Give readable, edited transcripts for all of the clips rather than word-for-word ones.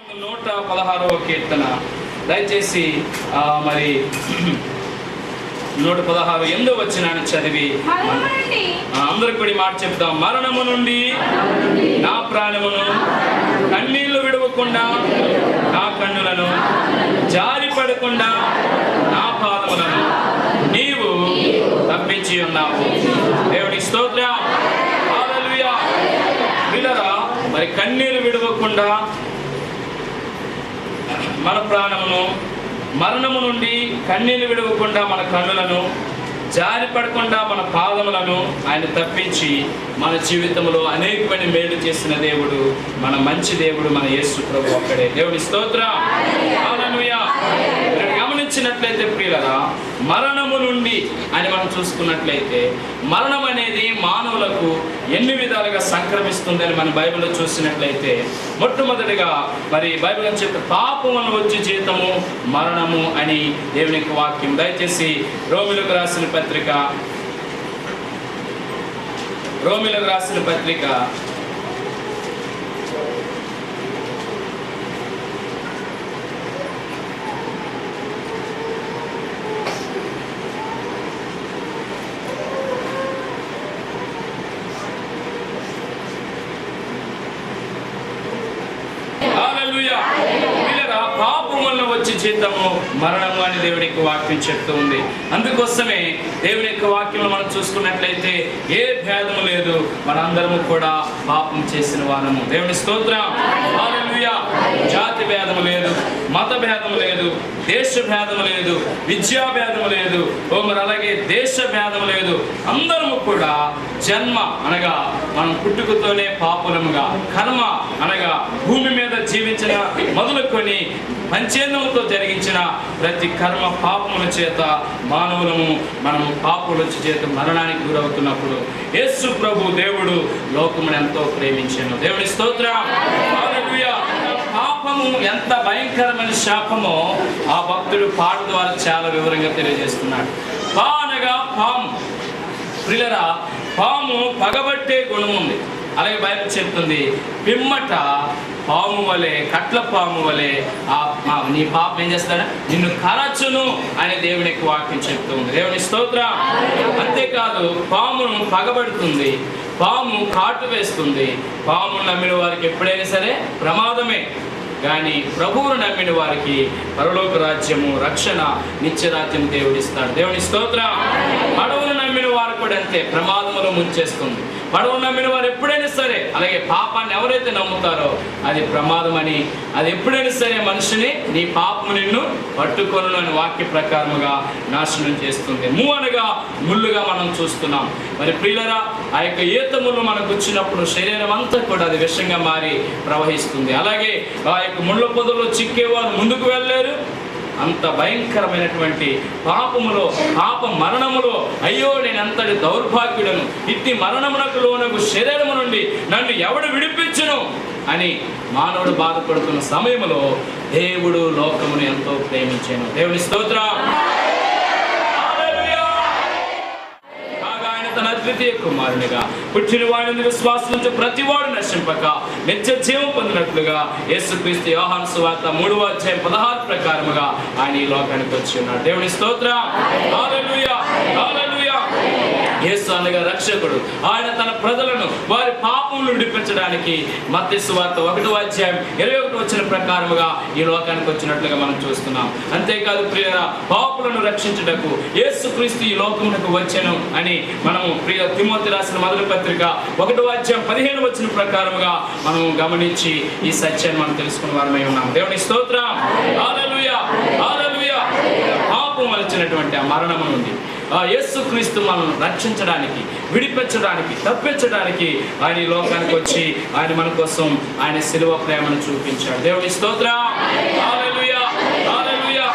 116వ కీర్తన దయచేసి మరి 116 వచనాన్ని చదివి అందరికి కూడా మాట చెప్తాం. మరణము నుండి నా ప్రాణమును, కన్నీళ్లు విడవకుండా నా కన్నులను, జారి పడకుండా నా పాదములను నీవు తప్పించి ఉన్నావు. దేవుని స్తోత్రం. హల్లెలూయా. పిల్లరా, మరి కన్నీళ్లు విడవకుండా మన ప్రాణమును, మరణము నుండి కన్నీళ్లు విడవకుండా మన కన్నులను, జారి పడకుండా మన పాదములను ఆయన తప్పించి మన జీవితంలో అనేకమైన మేలు చేసిన దేవుడు, మన మంచి దేవుడు, మన యేసు ప్రభు ఒక్కడే. దేవుని స్తోత్రం. హల్లెలూయా. గమనించినట్లయితే ప్రియులారా, మరణము నుండి అని మనం చూసుకున్నట్లయితే మరణం అనేది మానవులకు ఎన్ని విధాలుగా సంక్రమిస్తుందని మన బైబిల్లో చూసినట్లయితే మొట్టమొదటిగా మరి బైబిల్ అని చెప్పి పాపం వలన వచ్చే జీతము మరణము అని దేవుని యొక్క వాక్యం. దయచేసి రోమిలకు రాసిన పత్రిక పాపం వల్ల వచ్చే జీతము మరణము అని దేవుని యొక్క వాక్యం చెప్తూ ఉంది. అందుకోసమే దేవుని యొక్క వాక్యంలో మనం చూసుకున్నట్లయితే ఏ భేదము లేదు, మనందరము కూడా పాపం చేసిన వారము. దేవుని స్తోత్రం. హల్లెలూయా. జాతి భేదము లేదు, మత భేదము లేదు, దేశ భేదము లేదు, విద్యా భేదము లేదు, మరి అలాగే దేశ భేదము లేదు. అందరము కూడా జన్మ అనగా మనం పుట్టుకతోనే పాపులముగా, కర్మ అనగా భూమి మీద జీవించిన మొదలుకొని పంచేంద్రముతో జరిగించిన ప్రతి కర్మ పాపముల చేత మానవులము మనము పాపముల చేత మరణానికి గురవుతున్నప్పుడు యేసు ప్రభు దేవుడు లోకమును ఎంతో ప్రేమించాను. దేవుని స్తోత్రం. హల్లెలూయా. పాపము ఎంత భయంకరమైన శాపమో ఆ భక్తుడు పాట ద్వారా చాలా వివరంగా తెలియజేస్తున్నాడు. పా అనగా పాము. ప్రియులారా, పాము పగబట్టే గుణం ఉంది. అలాగే బైబిల్ చెప్తుంది, పిమ్మట పాము వలె, కట్ల పాము వలె నీ పాపం ఏం చేస్తాడా, నిన్ను కరచును అని దేవుని యొక్క వాక్యం చెప్తుంది. దేవుని స్తోత్రం. అంతేకాదు, పామును పగబడుతుంది, పాము కాటు వేస్తుంది. పాము నమ్మిన వారికి ఎప్పుడైనా సరే ప్రమాదమే, కానీ ప్రభువును నమ్మిన వారికి పరలోక రాజ్యము, రక్షణ, నిత్యరాజ్యం దేవుడిస్తాడు. దేవుని స్తోత్రం. పడవను నమ్మిన వారు కూడా అంతే, ప్రమాదములో ముంచేస్తుంది. పడవను నమ్మిన వారు ఎప్పుడైనా సరే, అలాగే పాపాన్ని ఎవరైతే నమ్ముతారో అది ప్రమాదం అని, అది ఎప్పుడైనా సరే మనిషిని నీ పాపము నిన్ను పట్టుకొను అని వాక్య ప్రకారముగా నాశనం చేస్తుంది. అనగా ముళ్ళుగా మనం చూస్తున్నాం. మరి ప్రియులరా, ఆ యొక్క ఈత ముళ్ళు మనకు వచ్చినప్పుడు శరీరం అంతా కూడా అది విషంగా మారి ప్రవహిస్తుంది. అలాగే ఆ యొక్క ముళ్ళ పొదలో చిక్కేవారు ముందుకు వెళ్ళలేరు. అంత భయంకరమైనటువంటి పాపములో, పాప మరణములో అయ్యో నేను అంతటి దౌర్భాగ్యుడను, ఇట్టి మరణమునకు లోనగు శరీరము నుండి నన్ను ఎవడు విడిపించును అని మానవుడు బాధపడుతున్న సమయంలో దేవుడు లోకమును ఎంతో ప్రేమించాను. దేవుని స్తోత్రం. తన అద్వితీయ కుమారునిగా పుట్టిన వాడిని విశ్వాసం ప్రతి వాడు నశింపక నిత్య జీవం పొందినట్లుగా యేసుక్రీస్తు యోహాను సువార్త 3:16 ప్రకారముగా ఆయన ఈ లోకానికి వచ్చి ఉన్నాడు. దేవుని స్తోత్రం. హల్లెలూయా. హల్లెలూయా. యేసు అనగా రక్షకుడు. ఆయన తన ప్రజలను వారి పాపములను విడిపించడానికి మత్తయి సువార్త 1:21 ప్రకారముగా ఈ లోకానికి వచ్చినట్లుగా మనం చూస్తున్నాం. అంతేకాదు ప్రియరా, పాపులను రక్షించుటకు యేసుక్రీస్తు ఈ లోకమునకు వచ్చెను అని మనము ప్రియ తిమోతి రాసిన మొదటి పత్రిక 1:15 ప్రకారముగా మనం గమనించి ఈ సత్యాన్ని మనం తెలుసుకున్న వారమై ఉన్నాం. దేవుని స్తోత్రం. హల్లెలూయా. హల్లెలూయా. పాపం వచ్చినటువంటి ఆ మరణము నుండి యేసుక్రీస్తు మనల్ని రక్షించడానికి, విడిపించడానికి, తప్పించడానికి ఆయన ఈ లోకానికి వచ్చి ఆయన మన కోసం ఆయన శిలువ ప్రేమను చూపించాడు. దేవుని స్తోత్రం. హల్లెలూయా. హల్లెలూయా.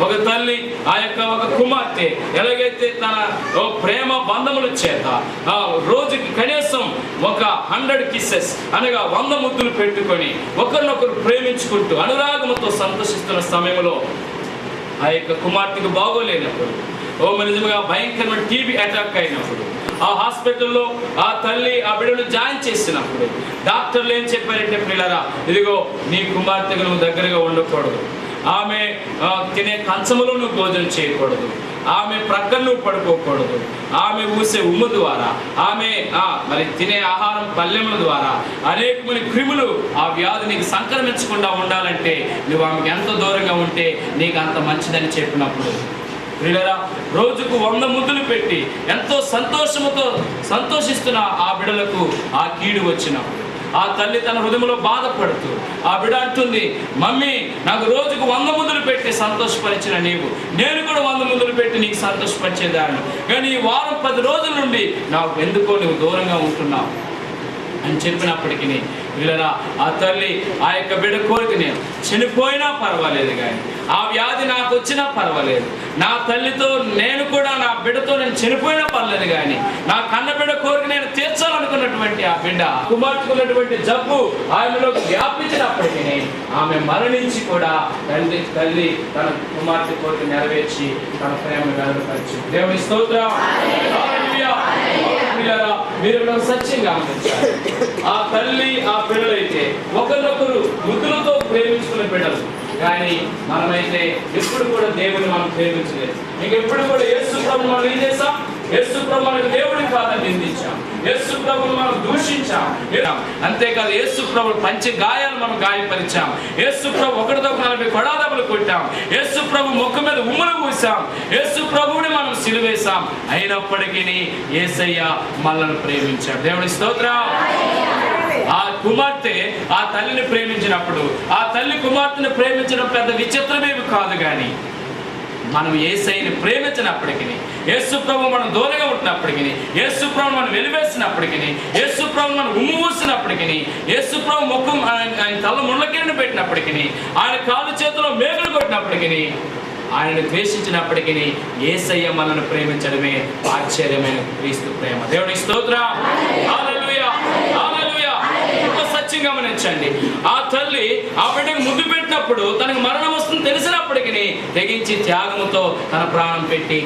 ఒక తల్లి ఆ యొక్క ఒక కుమార్తె ఎలాగైతే తన ప్రేమ బంధముల చేత రోజుకి కనీసం ఒక 100 కిసెస్ అనగా 100 ముద్దులు పెట్టుకొని ఒకరినొకరు ప్రేమించుకుంటూ అనురాగముతో సంతోషిస్తున్న సమయంలో ఆ యొక్క కుమార్తెకు బాగోలేనప్పుడు నిజంగా భయంకరమైన టీబీ అటాక్ అయినప్పుడు ఆ హాస్పిటల్లో ఆ తల్లి ఆ బిడ్డను జాయిన్ చేసినప్పుడు డాక్టర్లు ఏం చెప్పారంటే, పిల్లరా ఇదిగో నీ కుమార్తెకు నువ్వు దగ్గరగా ఉండకూడదు, ఆమె తినే కంచములో నువ్వు భోజనం చేయకూడదు, ఆమె ప్రక్కన నువ్వు పడుకోకూడదు, ఆమె ఊసే ఉమ్ము ద్వారా, ఆమె మరి తినే ఆహారం పల్లెముల ద్వారా అనేకమైన క్రిములు ఆ వ్యాధి నీకు సంక్రమించకుండా ఉండాలంటే నువ్వు ఆమెకు ఎంత దూరంగా ఉంటే నీకు అంత మంచిదని చెప్పినప్పుడు ప్రియులారా రోజుకు 100 ముద్దులు పెట్టి ఎంతో సంతోషిస్తున్న ఆ బిడ్డలకు ఆ కీడు వచ్చినప్పుడు ఆ తల్లి తన హృదయంలో బాధపడుతూ ఆ బిడ్డ అంటుంది, మమ్మీ నాకు రోజుకు 100 ముద్దులు పెట్టి సంతోషపరిచిన నీవు, నేను కూడా 100 ముద్దులు పెట్టి నీకు సంతోషపరిచేదాన్ని, కానీ ఈ వారం 10 రోజుల నుండి నాకు ఎందుకో నువ్వు దూరంగా ఉంటున్నావు అని చెప్పినప్పటికీ పిల్లరా ఆ తల్లి ఆ యొక్క బిడ్డ కోరికని చనిపోయినా పర్వాలేదు, కానీ ఆ వ్యాధి నాకు వచ్చినా పర్వాలేదు, నా తల్లితో నేను కూడా నా బిడ్డతో నేను చనిపోయినా పర్లేదు, కానీ నా కన్న బిడ్డ కోరిక నేను తీర్చాలనుకున్నటువంటి ఆ బిడ్డ కుమార్తెకున్నటువంటి జబ్బు ఆమెలో వ్యాపించినప్పటికీ ఆమె మరణించి కూడా తల్లి తన కుమార్తె కోరిక నెరవేర్చి తన ప్రేమ వెలువరించింది. దేవుని స్తోత్రం. మీరు సత్యంగా గమనించాలి, ఆ తల్లి ఆ పిల్లలైతే ఒకరినొకరు ముద్దులతో ప్రేమించుకునే బిడ్డలు, కానీ మనమైతే ఎప్పుడు కూడా దేవుని మనం ప్రేమించలేదు. ఇంకెప్పుడు కూడా యేసు ప్రభువుని మనం ఏం చేస్తాం? యేసు ప్రభు మనకు దేవుడిని కాదని నిందించాం, యేసు ప్రభువుని మనం దూషించాం, అంతేకాదు యేసు ప్రభు పంచి గాయాలు మనం గాయపరిచాం, యేసు ప్రభు ఒకటితో 40 కొడాదెబ్బలు కొట్టాం, యేసు ప్రభు ముఖం మీద ఉమ్ములు పూసాం, యేసు ప్రభువుని మనం సిలువేశాం, అయినప్పటికీ యేసయ్య మనల్ని ప్రేమించాడు. దేవుని స్తోత్రం. ఆ కుమార్తె ఆ తల్లిని ప్రేమించినప్పుడు ఆ తల్లి కుమార్తెను ప్రేమించడం పెద్ద విచిత్రమేమి కాదు, కానీ మనం యేసయ్యని ప్రేమించినప్పటికీ, యేసు ప్రభు మనం దూరంగా ఉంటున్నప్పటికీ, యేసు ప్రభు మనం వెలివేసినప్పటికీ, యేసు ప్రభు మనం ఉమ్ము ఊసినప్పటికీ, యేసు ప్రభు ముఖం ఆయన తల ముళ్ళకిరీటం పెట్టినప్పటికీ, ఆయన కాలు చేతిలో మేకులు కొట్టినప్పటికీ, ఆయనను ద్వేషించినప్పటికీ యేసయ్య మనల్ని ప్రేమించడమే ఆశ్చర్యమైన క్రీస్తు ప్రేమ. దేవునికి స్తోత్రం. హల్లెలూయా, హల్లెలూయా. సత్యంగా గమనించండి, ఆ తల్లి ఆ బిడ్డకు ముద్దు పెట్టినప్పుడు తనకు మరణం వస్తుంది తెలిసినప్పటికీ తెగించి త్యాగముతో తన ప్రాణం పెట్టి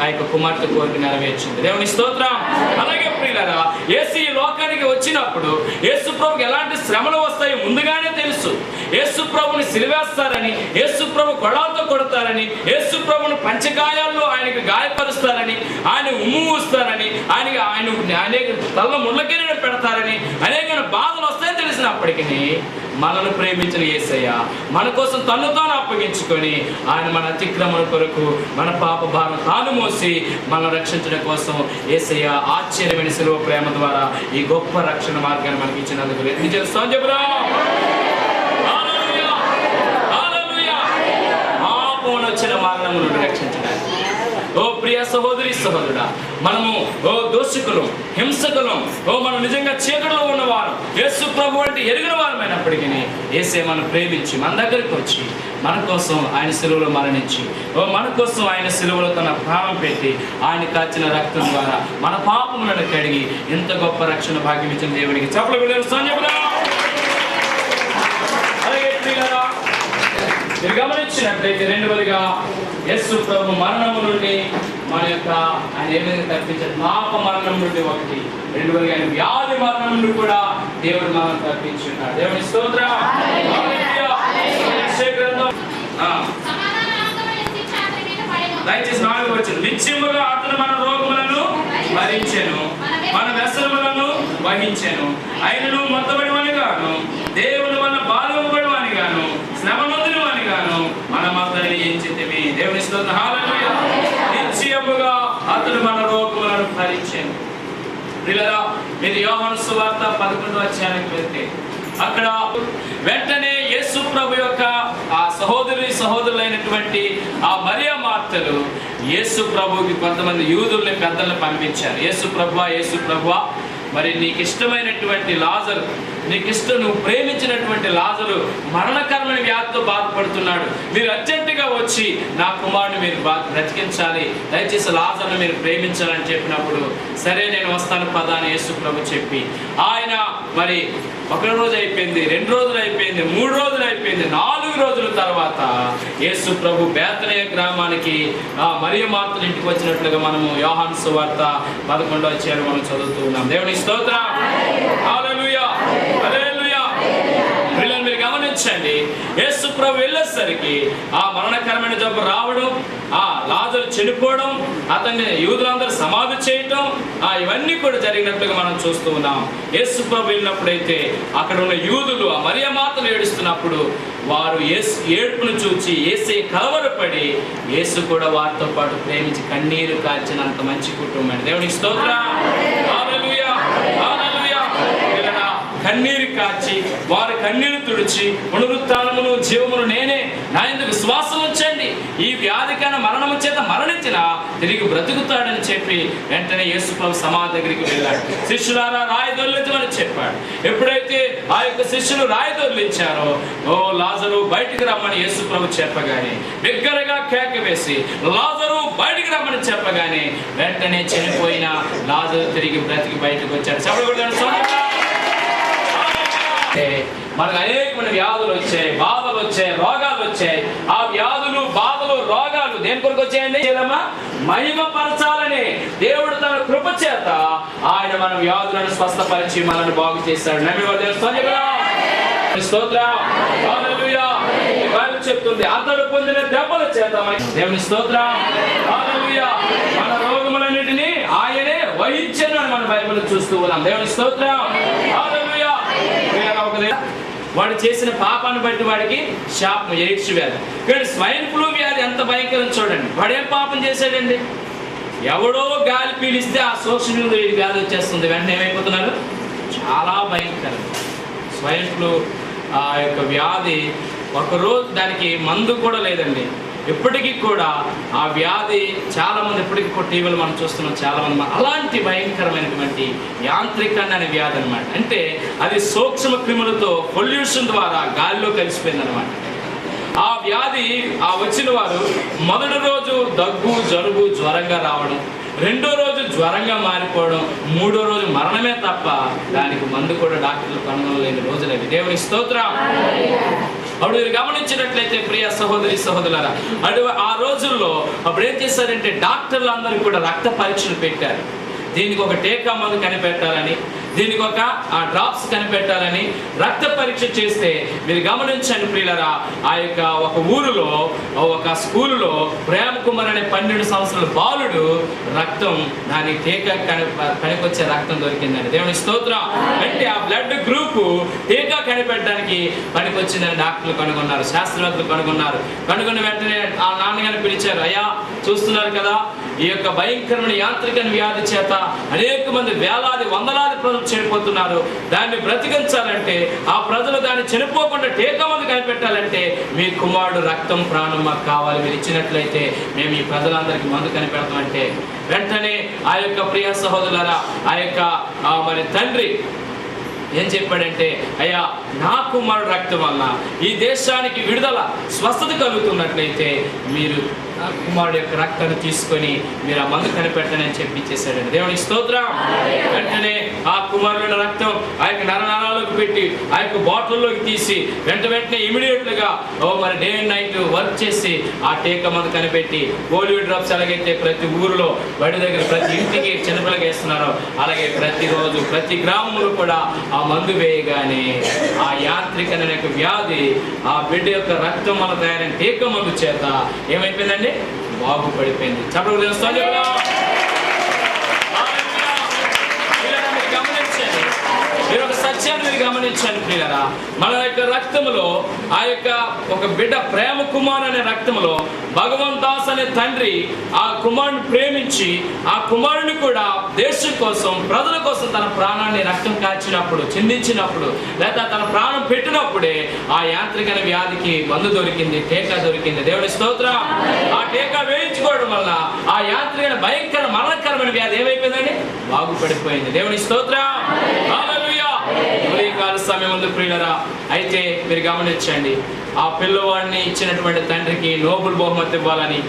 ఆ యొక్క కుమార్తె కోరిక నెరవేర్చింది. దేవుని స్తోత్రం. అలాగే ప్రియులారా యేసు ఈ లోకానికి వచ్చినప్పుడు యేసు ప్రభుకి ఎలాంటి శ్రమలు వస్తాయో ముందుగానే తెలుసు. యేసు ప్రభుని సిలువేస్తారని, యేసు ప్రభు కొడాలతో కొడతారని, యేసు ప్రభుని పంచగాయాల్లో ఆయనకు గాయపరుస్తారని, ఆయన ఉమ్ము ఊస్తారని, ఆయన అనేక తలలో ముళ్ళకిరీటం పెడతారని, అనేక బాధలు వస్తాయని తెలిసినప్పటికీ మనల్ని ప్రేమించిన యేసయ్య మన కోసం తన్ను తాను అప్పగించుకొని ఆయన మన అతిక్రమణ కొరకు మన పాప భారం తాను మోసి మనల్ని రక్షించడం కోసం యేసయ్య ఆశ్చర్యమైన శిలువ ప్రేమ ద్వారా ఈ గొప్ప రక్షణ మార్గాన్ని మనకి ఇచ్చినందుకు ఎత్తి చేస్తాం చెబుదా. వచ్చిన మరణం నుండి రక్షించడానికి ఓ ప్రియ సహోదరి సహోదరుడా, మనము దోషకులం, హింసకులం, మనం నిజంగా చీకటిలో ఉన్నవారు, యేసు ప్రభు అంటే ఎరిగిన వారమైనప్పటికీ యేసే మనం ప్రేమించి మన దగ్గరికి వచ్చి మన కోసం ఆయన సిలువలో మరణించి మన కోసం ఆయన సిలువలో తన ప్రాణం పెట్టి ఆయన కాచిన రక్తం ద్వారా మన పాపములను కడిగి ఎంత గొప్ప రక్షణ భాగ్యం ఇచ్చిన దేవునికి చప్పట్లు కొట్టండి. అలాగే మీరు గమనించినట్లయితే రెండవదిగా యేసు ప్రభు మరణము నుండి మన యొక్క ఆయన ఏ విధంగా తప్పించారు? పాప మరణం నుండి ఒకటి, రెండవదిగా ఆయన వ్యాధి మరణం నుండి కూడా దేవుడు మనం తప్పించున్నాడు. దేవుని స్తోత్రం. దయచేసి 4వ వచనం, నిత్యముగా అతను మన రోగములను భరించెను, మన వ్యసనములను వహించెను, ఆయనను మొత్తబడివని గాను దేవుని వల్ల బాధపడివని గాను శ్రమ నొందినవని గాను మనం అతన్ని ఎంచితిమి. దేవుని స్తోత్రం. హల్లెలూయా. నిత్యముగా అతను మన రోగములను భరించెను. ప్రియులారా మీరు యోహాను సువార్త 11వ అధ్యాయానికి వెళ్తే అక్కడ వెంటనే యేసు ప్రభు యొక్క ఆ సహోదరులైనటువంటి ఆ మరియా మార్తలు యేసు ప్రభువుకి కొంతమంది యూదుల్ని పెద్దల్ని పంపించారు. యేసు ప్రభువా మరి నీకు ఇష్టమైనటువంటి లాజరు, నువ్వు ప్రేమించినటువంటి లాజరు మరణకరమైన వ్యాధితో బాధపడుతున్నాడు, మీరు అర్జెంటుగా వచ్చి నా కుమారుని మీరు బ్రతికించాలి, దయచేసి లాజర్ను మీరు ప్రేమించాలని చెప్పినప్పుడు సరే నేను వస్తాను పదా అని యేసు ప్రభు చెప్పి ఆయన మరి 1 రోజు అయిపోయింది, 2 రోజులు అయిపోయింది, 3 రోజులు అయిపోయింది, 4 4 రోజుల తర్వాత యేసు ప్రభు బేతనియ గ్రామానికి మరియ మాతల ఇంటికి వచ్చినట్లుగా మనము యోహాను సువార్త 11వ అధ్యాయం మనం చదువుతూ ఉన్నాం. దేవుని స్తోత్రం. హల్లెలూయా, హల్లెలూయా. పిల్లలు మీరు గమనించండి, యేసు ప్రభు వెళ్ళేసరికి ఆ మరణకరమైన జబ్బు రావడం, ఆ లాజరు చనిపోవడం, అతన్ని యూదులందరూ సమాధి చేయటం, ఇవన్నీ కూడా జరిగినట్లుగా మనం చూస్తూ ఉన్నాం. యేసు ప్రభు వెళ్ళినప్పుడైతే అక్కడ ఉన్న యూదులు ఆ మరియ మాతను ఏడుస్తున్నప్పుడు వారు యేసు ఏడుపును చూచి యేసయ్య కలవరపడి యేసు కూడా వారితో పాటు ప్రేమించి కన్నీరు కార్చినంత మంచి కుటుంబం. దేవునికి స్తోత్రం. హల్లెలూయా, హల్లెలూయా. కన్నీరు కాచి వారి కన్నీరు తుడిచి పునరుత్థానమును జీవమును నేనే, నా యందు విశ్వాసం ఉంచండి, ఈ వ్యాధికైన మరణము చేత మరణించిన తిరిగి బ్రతుకుతాడని చెప్పి వెంటనే యేసు ప్రభు సమాధి దగ్గరికి వెళ్ళాడు. శిష్యులారా రాయి దొర్లించమని చెప్పాడు. ఎప్పుడైతే ఆ యొక్క శిష్యులు రాయి దొర్లించారో, ఓ లాజరు బయటికి రమ్మని యేసు ప్రభు చెప్పగానే బిగ్గరగా కేక వేసి లాజరు బయటికి రమ్మని చెప్పగానే వెంటనే చనిపోయిన లాజరు తిరిగి బ్రతికి బయటకు వచ్చాడు. చెప్పకూడదు. మనకు అనేకమైన వ్యాధులు వచ్చాయి, బాధలు వచ్చాయి, రోగాలు వచ్చాయి. ఆ వ్యాధులు, బాధలు, రోగాలు దేని కొరకు వచ్చాయండి? మహిమపరచాలని దేవుడు తన కృప చేత ఆయన మన వ్యాధులను స్వస్థపరిచి మనల్ని బాగు చేశాడు. స్తోత్రం. హల్లెలూయా. బైబిల్ చెప్తుంది, అతడు పొందిన దెబ్బల చేత దేవుని స్తోత్రం. హల్లెలూయా. మన రోగములన్నిటినీ ఆయనే వహించెను అని మన బైబిల్ చూస్తూ ఉన్నాం. దేవుని స్తోత్రం. హల్లెలూయా. వాడు చేసిన పాపాన్ని బట్టి వాడికి శాపం, ఎయిడ్స్ వ్యాధి. కానీ స్వైన్ ఫ్లూ వ్యాధి ఎంత భయంకరం చూడండి. వాడేం పాపం చేశాడండి? ఎవడో గాలి పీలిస్తే ఆ సోషల్ వ్యాధి వచ్చేస్తుంది. వెంటనే ఏమైపోతున్నారు? చాలా భయంకరం. స్వైన్ ఫ్లూ ఆ యొక్క వ్యాధి ఒకరోజు దానికి మందు కూడా లేదండి. ఇప్పటికీ కూడా ఆ వ్యాధి చాలామంది ఇప్పటికీ కూడా టీవీలో మనం చూస్తున్నాం. చాలామంది అలాంటి భయంకరమైనటువంటి యాంత్రికరణ అనే వ్యాధి అనమాట. అంటే అది సూక్ష్మ క్రిములతో పొల్యూషన్ ద్వారా గాలిలో కలిసిపోయింది అనమాట. ఆ వ్యాధి వచ్చిన వారు మొదటి రోజు దగ్గు, జలుబు, జ్వరంగా రావడం, రెండో రోజు జ్వరంగా మారిపోవడం, మూడో రోజు మరణమే తప్ప దానికి మందు కూడా డాక్టర్లు కనుగొనలేని రోజులవి. దేవుని స్తోత్రం. అప్పుడు మీరు గమనించినట్లయితే ప్రియ సహోదరి సహోదరులారా, ఆ రోజుల్లో అప్పుడు ఏం చేశారంటే డాక్టర్లు అందరూ కూడా రక్త పరీక్షలు పెట్టారు. దీనికి ఒక టీకా మందు కనిపెట్టాలని, దీనికి ఒక డ్రాప్స్ కనిపెట్టాలని రక్త పరీక్ష చేస్తే మీరు గమనించండి ప్రియులారా, ఆ యొక్క ఒక ఊరిలో ఒక స్కూలులో ప్రేమ కుమార్ అనే 12 సంవత్సరాల బాలుడు రక్తం, దాని టీకా పనికొచ్చే రక్తం దొరికిందండి. దేవుని స్తోత్రం. అంటే ఆ బ్లడ్ గ్రూప్ టీకా కనిపెట్టడానికి పనికొచ్చిందని డాక్టర్లు కనుగొన్నారు, శాస్త్రవేత్తలు కనుగొన్నారు. కనుగొన్న వెంటనే ఆ నాన్నగారిని పిలిచారు. అయ్యా, చూస్తున్నారు కదా, ఈ యొక్క భయంకరమైన యాంత్రిక వ్యాధి చేత అనేక మంది వేలాది వందలాది ప్రజలు చనిపోతున్నారు. దాన్ని బ్రతికించాలంటే, ఆ ప్రజలు దాన్ని చనిపోకుండా టీకా మందు కనిపెట్టాలంటే మీ కుమారుడు రక్తం, ప్రాణం మాకు కావాలి. మీరు ఇచ్చినట్లయితే మేము ఈ ప్రజలందరికీ మందు కనిపెడతామంటే వెంటనే ఆ యొక్క ప్రియ సహోదరులారా, ఆ యొక్క మరి తండ్రి ఏం చెప్పాడంటే, అయ్యా, నా కుమారుడు రక్తం వల్ల ఈ దేశానికి విడుదల, స్వస్థత కలుగుతున్నట్లయితే మీరు నా కుమారుడు యొక్క రక్తాన్ని తీసుకొని మీరు ఆ మందు కనిపెట్టని అని చెప్పి ఇచ్చేసాడండి. దేవునికి స్తోత్రం. వెంటనే ఆ కుమారుడు రక్తం ఆ యొక్క నరనాళాలకు పెట్టి ఆ యొక్క బాటిల్లోకి తీసి వెంటనే ఇమీడియట్లుగా మరి డే అండ్ నైట్ వర్క్ చేసి ఆ టీకా మందు కనిపెట్టి పోలియో డ్రాప్స్ ఎలాగైతే ప్రతి ఊరిలో బడి దగ్గర ప్రతి ఇంటికి చిన్నపిల్లకి వేస్తున్నారో అలాగే ప్రతిరోజు ప్రతి గ్రామంలో కూడా ఆ మందు వేయగానే ఆ యాంత్రికమైన యొక్క వ్యాధి ఆ బిడ్డ యొక్క రక్తం వల్ల తయారైన టీకా మందు చేత ఏమైపోయిందండి? బాగుపడిపోయింది. చెప్పండి. మీరు ఒక సత్యాన్ని మీరు గమనించండి ప్రియులారా, మన యొక్క రక్తములో ఆ యొక్క ఒక బిడ్డ ప్రేమ కుమార్ అనే రక్తములో భగవంత్ దాస్ అనే తండ్రి ఆ కుమారుని ప్రేమించి ఆ కుమారుని కూడా దేశం కోసం, ప్రజల కోసం తన ప్రాణాన్ని రక్తం కాచినప్పుడు, చిందించినప్పుడు, లేదా తన ప్రాణం పెట్టినప్పుడే ఆ యాంత్రిక వ్యాధికి మందు దొరికింది, టీకా దొరికింది. దేవుని స్తోత్రం. ఆ టీకా వేయించుకోవడం వల్ల ఆ యాంత్రిక భయంకర మరణకరమైన వ్యాధి ఏమైపోయిందండి? బాగుపడిపోయింది. దేవుని స్తోత్రం. హల్లెలూయా. ఉదయకాల సమయం ఉంది ప్రియులారా. అయితే మీరు గమనించండి, ఆ పిల్లవాడిని ఇచ్చినటువంటి తండ్రికి నోబెల్ బహుమతి ఇవ్వాలని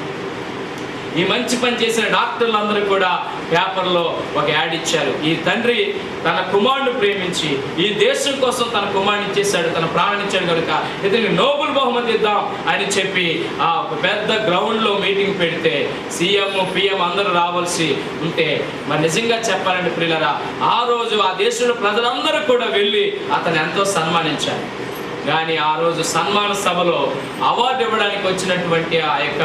ఈ మంచి పని చేసిన డాక్టర్లందరూ కూడా పేపర్లో ఒక యాడ్ ఇచ్చారు. ఈ తండ్రి తన కుమారుని ప్రేమించి ఈ దేశం కోసం తన కుమారుని ఇచ్చేశాడు, తన ప్రాణాన్ని ఇచ్చాడు కనుక ఇతనికి నోబెల్ బహుమతి ఇద్దాం అని చెప్పి ఆ ఒక పెద్ద గ్రౌండ్లో మీటింగ్ పెడితే సీఎం పిఎం అందరూ రావాల్సి ఉంటే మరి నిజంగా చెప్పాలంటే ప్రియులారా, ఆ రోజు ఆ దేశంలో ప్రజలందరూ కూడా వెళ్ళి అతను ఎంతో సన్మానించారు. కానీ ఆ రోజు సన్మాన సభలో అవార్డు ఇవ్వడానికి వచ్చినటువంటి ఆ యొక్క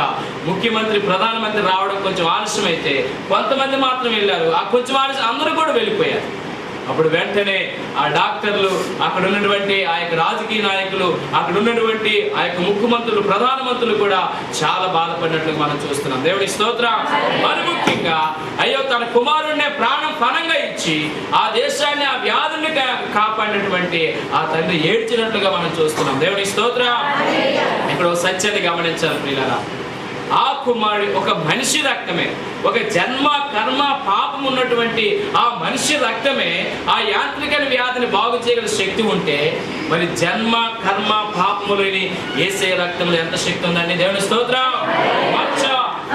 ముఖ్యమంత్రి ప్రధానమంత్రి రావడం కొంచెం ఆలస్యమైతే కొంతమంది మాత్రం వెళ్ళారు. ఆ కొంచెం ఆలస్యం అందరూ కూడా వెళ్ళిపోయారు. అప్పుడు వెంటనే ఆ డాక్టర్లు, అక్కడ ఉన్నటువంటి ఆ యొక్క రాజకీయ నాయకులు, అక్కడ ఉన్నటువంటి ఆ యొక్క ముఖ్యమంత్రులు, ప్రధానమంత్రులు కూడా చాలా బాధపడినట్లుగా మనం చూస్తున్నాం. దేవుడి స్తోత్రం. మరి ముఖ్యంగా అయ్యో తన కుమారుడినే ప్రాణం పణంగా ఇచ్చి ఆ దేశాన్ని ఆ వ్యాధుల్ని కాపాడినటువంటి ఆ తండ్రి ఏడ్చినట్లుగా మనం చూస్తున్నాం. దేవుడి స్తోత్రం. ఇక్కడ ఒక సత్యాన్ని గమనించాలి ప్రియులారా, ఆ కుమారుడు ఒక మనిషి రక్తమే, ఒక జన్మ కర్మ పాపం ఉన్నటువంటి ఆ మనిషి రక్తమే ఆ యాంత్రిక వ్యాధిని బాగు చేయగల శక్తి ఉంటే మరి జన్మ కర్మ పాపము లేని యేసయ్య రక్తంలో ఎంత శక్తి ఉందండి. దేవుని స్తోత్రం. మచ్చ,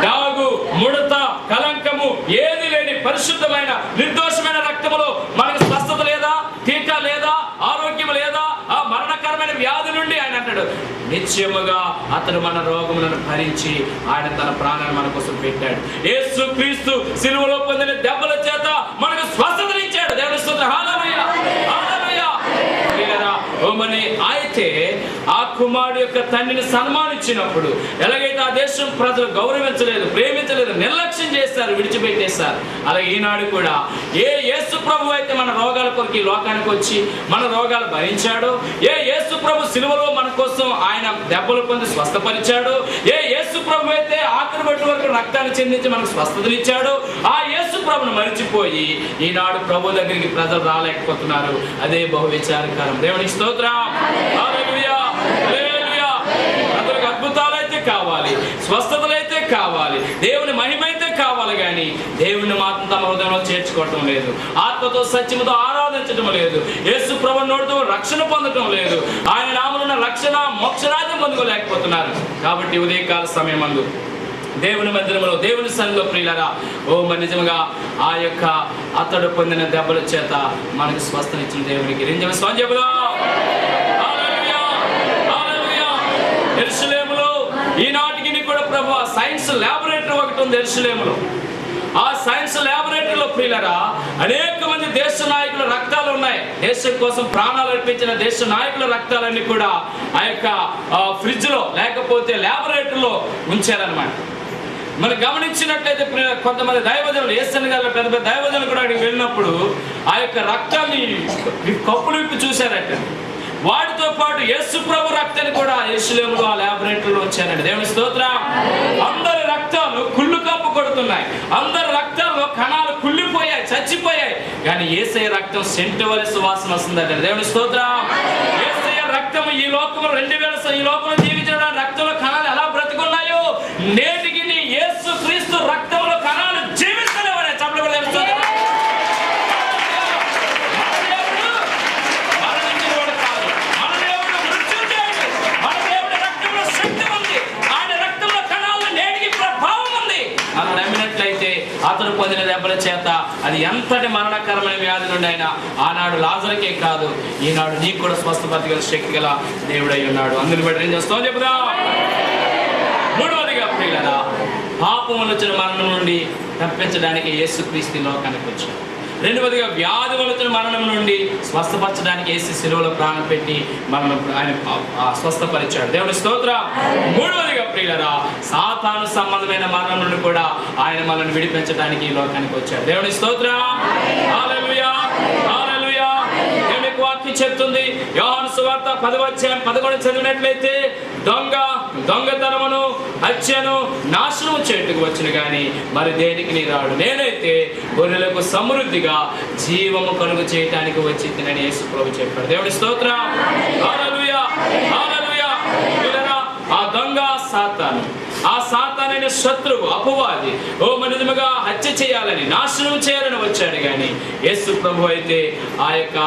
డాగు, ముడత, కలంకము ఏది లేని పరిశుద్ధమైన నిర్దోషమైన రక్తములో మనకు స్వస్థత లేదా, టీకా లేదా, ఆరోగ్యం లేదా, ఆ మరణకరమైన వ్యాధి నుండి ఆయన అంటాడు నిశ్చయముగా అతడు మన రోగములను భరించి ఆయన తన ప్రాణాన్ని మన కోసం పెట్టాడు. యేసు క్రీస్తు సిలువలో పొందిన దెబ్బల చేత మనకు స్వస్థతనిచ్చాడు. దేవుని స్తోత్రం. హల్లెలూయా, హల్లెలూయా. ఓమని అయితే ఆ కుమారుడు యొక్క తండ్రిని సన్మానించినప్పుడు ఎలాగైతే ఆ దేశం ప్రజలు గౌరవించలేదు, ప్రేమించలేదు, నిర్లక్ష్యం చేస్తారు, విడిచిపెట్టేస్తారు, అలాగే ఈనాడు కూడా ఏ యేసు ప్రభు అయితే మన రోగాల కొరకు ఈ లోకానికి వచ్చి మన రోగాలు భరించాడో, ఏ యేసు ప్రభు సిలువలో మన కోసం ఆయన దెబ్బలు పొంది స్వస్థపరిచాడు, ఏ యేసు ప్రభు అయితే ఆఖరి బట్టి వరకు రక్తాన్ని చెందించి మనకు స్వస్థతనిచ్చాడు, ఆ యేసు ప్రభును మరిచిపోయి ఈనాడు ప్రభు దగ్గరికి ప్రజలు రాలేకపోతున్నారు. అదే బహు విచారకరం. దేవునికి స్తోత్రం. హల్లెలూయా, హల్లెలూయా. ప్రజలకు అద్భుతాలైతే కావాలి, స్వస్థతలైతే కావాలి, దేవుని మహిమ అయితే కావాలి, కానీ దేవుని మాత్రం తమ హృదయంలో చేర్చుకోవటం లేదు, ఆత్మతో సత్యముతో ఆరాధించడం లేదు, యేసు ప్రభువు నోటితో రక్షణ పొందటం లేదు, ఆయన నామమున రక్షణ మోక్షరాజ్యం పొందుకోలేకపోతున్నారు. కాబట్టి ఉదయకాల సమయమందు దేవుని మందిరంలో దేవుని సన్నిధిలో ప్రియులారా, ఓ మరి నిజంగా ఆ యొక్క అతడు పొందిన దెబ్బల చేత మనకు స్వస్థనిచ్చిన దేవునికి నిజంగా స్వామి చెబుదాం. హల్లెలూయా, హల్లెలూయా. యెరూషలేములో ఈనాటికి కూడా ప్రభు సైన్స్ ల్యాబొరేటరీ ఒకటి ఉంది యెరూషలేములో. ఆ సైన్స్ ల్యాబొరేటరీలో ప్రియులారా అనేక మంది దేశ నాయకుల రక్తాలు ఉన్నాయి. దేశం కోసం ప్రాణాలు అర్పించిన దేశ నాయకుల రక్తాలన్నీ కూడా ఆ యొక్క ఫ్రిడ్జ్ లో లేకపోతే ల్యాబొరేటరీలో ఉంచారనమాట. మనం గమనించినట్లయితే కొంతమంది దైవజనులు, యేసన్న గారు పెద్ద పెద్ద దైవజనులు కూడా అక్కడికి వెళ్ళినప్పుడు ఆ యొక్క రక్తాన్ని కప్పులు విప్పి చూశారట. వాటితో పాటు యేసు ప్రభు రక్తాన్ని కూడా యెరూషలేములో ఆ ల్యాబొరేటరీలో వచ్చారండి. దేవుని స్తోత్రం. అందరి రక్తాలు కుళ్ళు కప్పు కొడుతున్నాయి, అందరి రక్తాల్లో కణాలు కుళ్ళిపోయాయి, చచ్చిపోయాయి, కానీ యేసయ్య రక్తం సెంటు వలె సువాసన వస్తుందండి. దేవుని స్తోత్రం. యేసయ్య రక్తం ఈ లోకంలో 2000 ఈ లోకంలో జీవించడానికి రక్తంలో కణాలు ఎలా బ్రతుకున్నాయో నేటికి యేసు క్రీస్తు రక్తంలో కణాలు జీవిస్తలేవనే చెప్పడం. నమ్మినట్లయితే అతను పొందిన దెబ్బల చేత అది ఎంతటి మరణకరమైన వ్యాధి నుండి అయినా ఆనాడు లాజరుకే కాదు ఈనాడు నీకు కూడా స్వస్థపరచగల శక్తి గల దేవుడై ఉన్నాడు. అందుని బట్టి ఏం చేస్తావు చెప్పుదా. మూడవదిగా ప్రియులారా, పాపం వచ్చిన మరణం నుండి తప్పించడానికి యేసుక్రీస్తు లోకానికి వచ్చాడు. రెండవదిగా వ్యాధి వచ్చిన మరణం నుండి స్వస్థపరచడానికి యేసు సిలువలో ప్రాణం పెట్టి మనం ఆయన స్వస్థపరిచాడు. దేవుని స్తోత్రం. మూడవదిగా ప్రియులారా, సాతాను సంబంధమైన మరణం నుండి కూడా ఆయన మనల్ని విడిపించడానికి ఈ లోకానికి వచ్చాడు. దేవుని స్తోత్రం. హల్లెలూయా, హల్లెలూయా. దేవుని వాక్యం చెప్తుంది యోహాను సువార్త 10:11 చదివినట్లయితే దొంగతనమును హత్యను నాశనము చేయుటకు వచ్చును గాని మరి దేనికి నీ రాడు, నేనైతే గొర్రెలకు సమృద్ధిగా జీవము కలుగు చేయటానికి వచ్చి తినని యేసు ప్రభు చెప్పాడు. దేవుని స్తోత్రం. హల్లెలూయా, హల్లెలూయా. ఆ దొంగ సాతాను, ఆ సాతానైన శత్రువు అపవాది నిజముగా హత్య చేయాలని నాశనం చేయాలని వచ్చాడు, కానీ యేసు ప్రభు అయితే ఆ యొక్క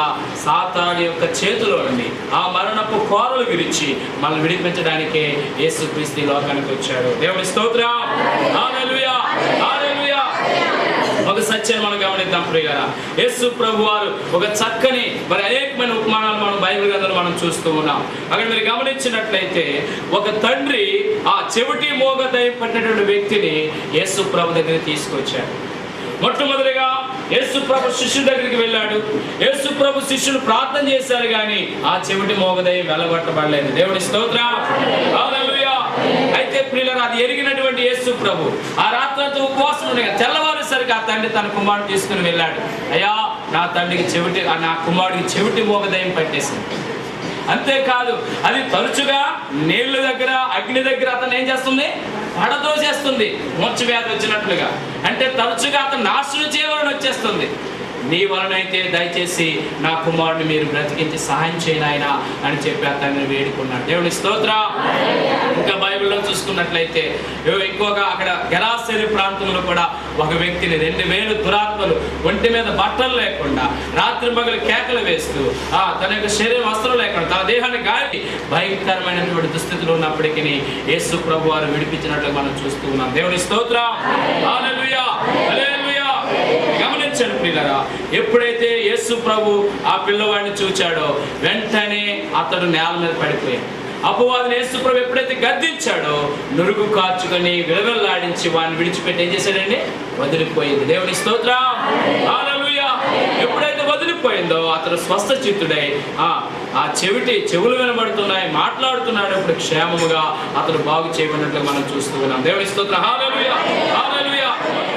సాతాను యొక్క చేతిలో నుండి ఆ మరణపు కోరలు విరిచి మనల్ని విడిపించడానికే యేసు క్రీస్తు లోకానికి వచ్చాడు. దేవుని స్తోత్రం. హల్లెలూయా, హల్లెలూయా. ఒక సత్యాన్ని మనం గమనిద్దాం ప్రియులారా. యేసు ప్రభు వారు ఒక చక్కని మరి అనేకమైన ఉపమానాలు మనం బైబిల్ గ్రంథంలో మనం చూస్తూ ఉన్నాం. అక్కడ మీరు గమనించినట్లయితే ఒక తండ్రి ఆ చెవిటి మోగ దయ్యం పట్టినటువంటి వ్యక్తిని యేసు ప్రభు దగ్గరికి తీసుకొచ్చాడు. మొట్టమొదటిగా యేసు ప్రభు శిష్యుల దగ్గరికి వెళ్ళాడు. యేసు ప్రభు శిష్యులు ప్రార్థన చేశారు, కానీ ఆ చెవిటి మోగదయ్యం వెలగొట్టబడలేదు. దేవుడి స్తోత్రం, హల్లెలూయా. అయితే ప్రియులారా, అది ఎరిగినటువంటి యేసు ప్రభు ఆ రాత్రంతా ఉపవాసం ఉండగా తెల్లవారేసరికి ఆ తండ్రి తన కుమారుడు తీసుకుని వెళ్ళాడు. అయ్యా, నా కుమారుడికి చెవిటి మోగదయ్యం పట్టేసింది. అంతేకాదు, అది తరచుగా నీళ్ళ దగ్గర, అగ్ని దగ్గర అతను ఏం చేస్తుంది? పడదోసేస్తుంది. మోక్ష వ్యాధి వచ్చినట్లుగా. అంటే తరచుగా అతను నాశనం చేయవాలని వచ్చేస్తుంది. నీ వలనైతే దయచేసి నా కుమారుడిని మీరు బ్రతికించి సహాయం చేయను ఆయన అని చెప్పి అతన్ని వేడుకున్నాడు. దేవుని స్తోత్రం. ఇంకా బైబిల్లో చూసుకున్నట్లయితే ఎక్కువగా అక్కడ గెరాసేను ప్రాంతంలో కూడా ఒక వ్యక్తిని 2000 దురాత్మలు ఒంటి మీద బట్టలు లేకుండా రాత్రి పగలు కేకలు వేస్తూ తన యొక్క శరీర వస్త్రం లేకుండా తన దేహాన్ని గాలి భయంకరమైనటువంటి దుస్థితిలో ఉన్నప్పటికీ యేసు ప్రభు వారు విడిపించినట్లు మనం చూస్తూ ఉన్నాం. దేవుని స్తోత్రం, హల్లెలూయా, హల్లెలూయా. గమనించండి ప్రియులారా, ఎప్పుడైతే యేసు ప్రభు ఆ పిల్లవాడిని చూచాడో వెంటనే అతడు నేల మీద పడిపోయాడు. అపవాదిని యేసు ప్రభు ఎప్పుడైతే గద్దించాడో నురుగు కార్చుకొని విలవిల్లాడించి వాడిని విడిచిపెట్టి ఏం చేశాడండి? వదిలిపోయింది. దేవుని స్తోత్రం, హల్లెలూయా. ఎప్పుడైతే వదిలిపోయిందో అతడు స్వస్థ చిత్తుడై ఆ చెవులు వినబడుతున్నాయి, మాట్లాడుతున్నాడు. ఇప్పుడు క్షేమముగా అతడు బాగు చేయబడినట్లు మనం చూస్తూ ఉన్నాం. దేవుని స్తోత్రం, హల్లెలూయా, హల్లెలూయా.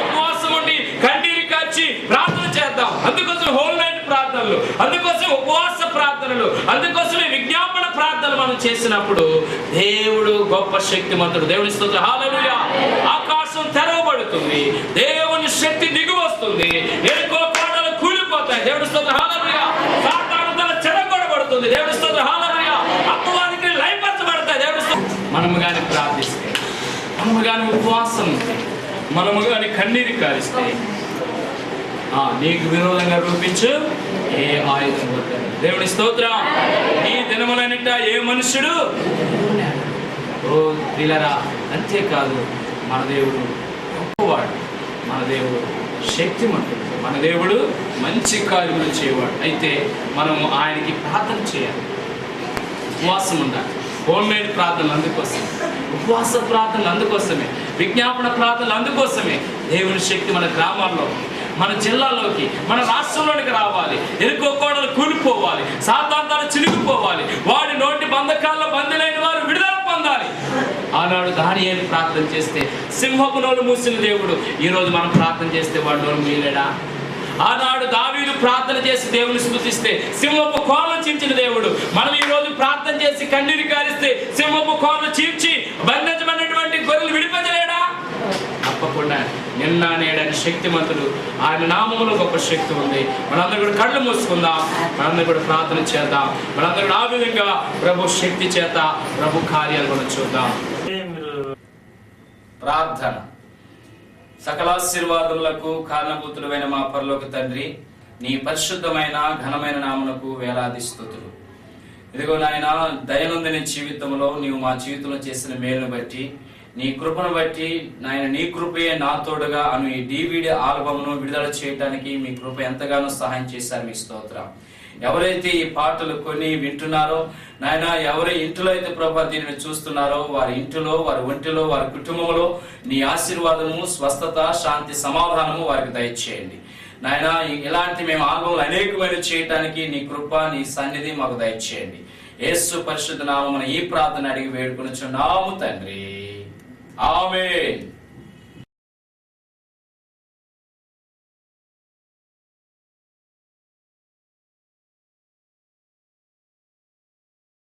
ఉపవాసం ఉండి కన్నీరు కార్చి ప్రార్థన చేద్దాం. అందుకోసం హోల్ నైట్ ప్రార్థనలు, అందుకోసం ఉపవాస ప్రార్థనలు, అందుకోసమే విజ్ఞాపన ప్రార్థనలు మనం చేసినప్పుడు దేవుడు గొప్ప శక్తిమంతుడు. దేవుని స్తోత్రం, హల్లెలూయా. ఆకాశం తెరవబడుతుంది, దేవుని శక్తి దిగి వస్తుంది, ఎరుకో కోటలు కూలిపోతాయి. దేవుని స్తోత్రం, హల్లెలూయా. సాతాను తల చెడగొడబడుతుంది. దేవుని స్తోత్రం, హల్లెలూయా. అపవాదికి లయపరచబడతాయి. దేవుని స్తోత్రం. మనము గాని ప్రార్థిస్తే, మనము గాని ఉపవాసం ఉంటే, మనము గాని కన్నీరు కారిస్తే నీకు విరోధంగా రూపించు ఏ ఆయుధం వద్దని. దేవుని స్తోత్రం. ఈ దినములన్నిట ఏ మనుష్యుడు ప్రియులారా. అంతేకాదు, మన దేవుడు గొప్పవాడు, మన దేవుడు శక్తిమంతుడు, మన దేవుడు మంచి కార్యములు చేయవాడు. అయితే మనము ఆయనకి ప్రార్థన చేయాలి, ఉపవాసం ఉండాలి. హోల్ నైట్ ప్రార్థనలు అందుకోసమే, ఉపవాస ప్రార్థనలు అందుకోసమే, విజ్ఞాపన ప్రార్థనలు అందుకోసమే. దేవుని శక్తి మన గ్రామాల్లో, మన జిల్లాలోకి, మన రాష్ట్రంలోనికి రావాలి. ఎరుకో కోడలు కూలిపోవాలి, సాతాంతాలు చినిగిపోవాలి, వాడి నోటి బంధకాల్లో బందీలైన వారు విడుదల పొందాలి. ఆనాడు దానియేలు ప్రార్థన చేస్తే సింహపు నోరు మూసిన దేవుడు ఈరోజు మనం ప్రార్థన చేస్తే వాడి నోరు మూయలేడా? ఆనాడు దావీదు ప్రార్థన చేసి దేవుని స్తుతిస్తే సింహపు కోరలు చీల్చిన దేవుడు మనం ఈ రోజు ప్రార్థన చేసి కన్నీరు కారిస్తే సింహపు కోరలు చీల్చి బంధించబడినటువంటి గొర్రెలు విడిపించలేడా? తప్పకుండా. నిన్న నేడని శక్తిమంతుడు, ఆయన నామములో గొప్ప శక్తి ఉంది. మనందరూ కూడా కళ్ళు మూసుకుందాం, మనందరూ కూడా ప్రార్థన చేద్దాం. మనందరూ ఆ విధంగా ప్రభు శక్తి చేత ప్రభు కార్యాలు కూడా చూద్దాం. ప్రార్థన. సకలాశీర్వాదములకు కారణభూతుడైన మా పరలోక తండ్రి, నీ పరిశుద్ధమైన ఘనమైన నామమునకు వేలాది స్తుతులు. ఇదిగో నాయన, దైనందిన జీవితంలో నీవు మా జీవితంలో చేసిన మేలును బట్టి, నీ కృపను బట్టి నాయన, నీ కృపయే నా తోడుగా అను ఈ DVD ఆల్బమ్ను విడుదల చేయడానికి మీ కృప ఎంతగానో సహాయం చేశారు. మీ స్తోత్రం. ఎవరైతే ఈ పాటలు కొని వింటున్నారో నాయన, ఎవరి ఇంటిలో అయితే ప్రభా దీనిని చూస్తున్నారో వారి ఇంటిలో, వారి ఒంటిలో, వారి కుటుంబంలో నీ ఆశీర్వాదము, స్వస్థత, శాంతి, సమాధానము వారికి దయచేయండి నాయన. ఇలాంటి మేము ఆల్బమ్లు అనేకమైన చేయటానికి నీ కృప, నీ సన్నిధి మాకు దయచేయండి. యేసు పరిశుద్ధ నామమున ఈ ప్రార్థన అడిగి వేడుకొనుచున్నాము తండ్రి. ఆమేన్.